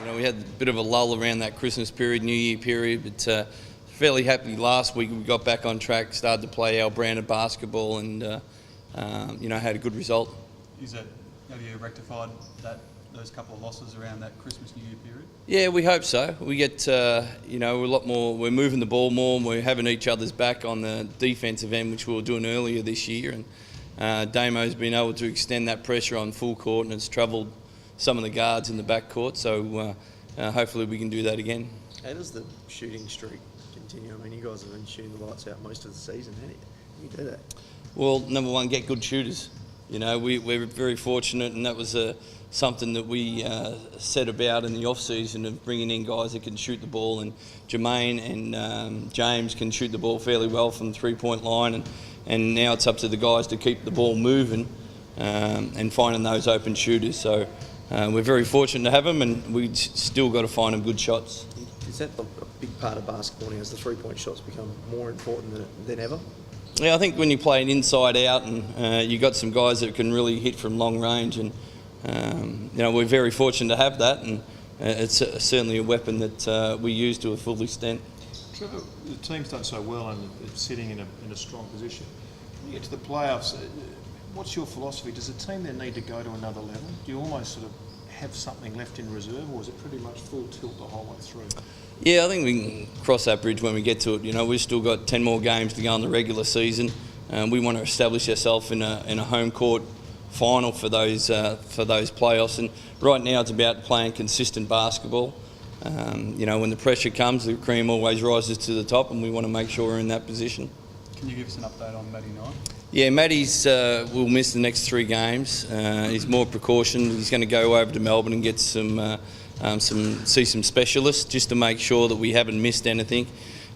We had a bit of a lull around that Christmas period, New Year period, but fairly happy last week. We got back on track, started to play our brand of basketball, and had a good result. Have you rectified those couple of losses around that Christmas New Year period? Yeah, we hope so. We get we're a lot more. We're moving the ball more, and we're having each other's back on the defensive end, which we were doing earlier this year. And Damo's been able to extend that pressure on full court, and it's travelled some of the guards in the back court. So hopefully we can do that again. How does the shooting streak continue? I mean, you guys have been shooting the lights out most of the season. How do you do that? Well, number one, get good shooters. We're very fortunate, and that was something that we set about in the off-season of bringing in guys that can shoot the ball, and Jermaine and James can shoot the ball fairly well from the three-point line, and now it's up to the guys to keep the ball moving and finding those open shooters. So we're very fortunate to have them, and we've still got to find them good shots. Is that a big part of basketball now, as the three-point shots become more important than ever? Yeah, I think when you play it inside out, and you've got some guys that can really hit from long range, and we're very fortunate to have that, and it's certainly a weapon that we use to a full extent. Trevor, the team's done so well and it's sitting in a strong position. When you get to the playoffs, what's your philosophy? Does the team then need to go to another level? Do you almost sort of have something left in reserve, or is it pretty much full tilt the whole way through? Yeah, I think we can cross that bridge when we get to it. We've still got 10 more games to go in the regular season. We want to establish ourselves in a home court final for those playoffs. And right now it's about playing consistent basketball. When the pressure comes, the cream always rises to the top, and we want to make sure we're in that position. Can you give us an update on Matty Knight? Yeah, Matty's will miss the next 3 games. He's more precaution. He's going to go over to Melbourne and get some specialists just to make sure that we haven't missed anything,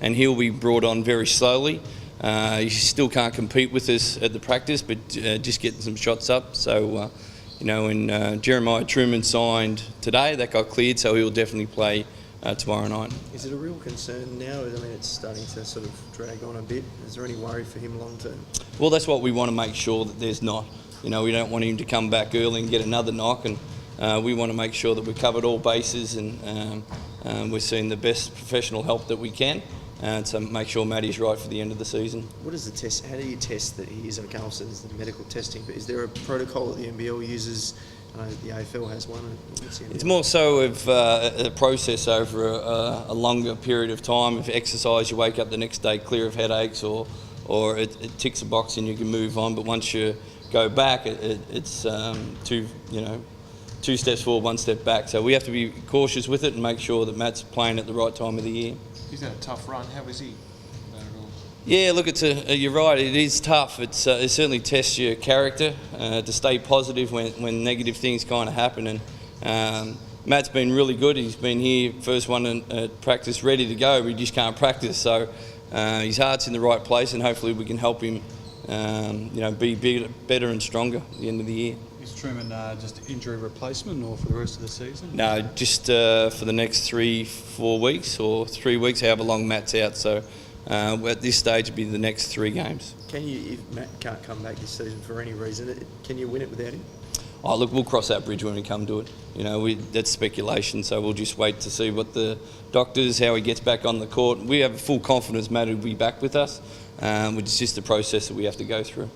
and he'll be brought on very slowly. He still can't compete with us at the practice, but just getting some shots up. So, when Jeremiah Truman signed today, that got cleared, so he'll definitely play tomorrow night. Is it a real concern now? I mean, it's starting to sort of drag on a bit. Is there any worry for him long term? Well, that's what we want to make sure that there's not. We don't want him to come back early and get another knock, and we want to make sure that we've covered all bases, and we're seeing the best professional help that we can to make sure Matty's right for the end of the season. What is the test? How do you test that he is? I can't say there's the medical testing, but is there a protocol that the NBL uses? I know the AFL has one. It's more so of a process over a longer period of time. If exercise, you wake up the next day clear of headaches, or it ticks a box and you can move on. But once you go back, it's two steps forward, 1 step back. So we have to be cautious with it and make sure that Matt's playing at the right time of the year. He's had a tough run. How is he? Yeah, look, you're right. It is tough. It certainly tests your character to stay positive when negative things kind of happen. And Matt's been really good. He's been here, first one at practice, ready to go. But he just can't practice. So his heart's in the right place, and hopefully we can help him, be better and stronger at the end of the year. Is Truman just injury replacement, or for the rest of the season? No, just for the next 3-4 weeks, or 3 weeks, however long Matt's out. So at this stage, it'll be the next 3 games. If Matt can't come back this season for any reason, can you win it without him? Oh, look, we'll cross that bridge when we come to it. That's speculation, so we'll just wait to see what the doctors, how he gets back on the court. We have full confidence Matt will be back with us, which is just a process that we have to go through.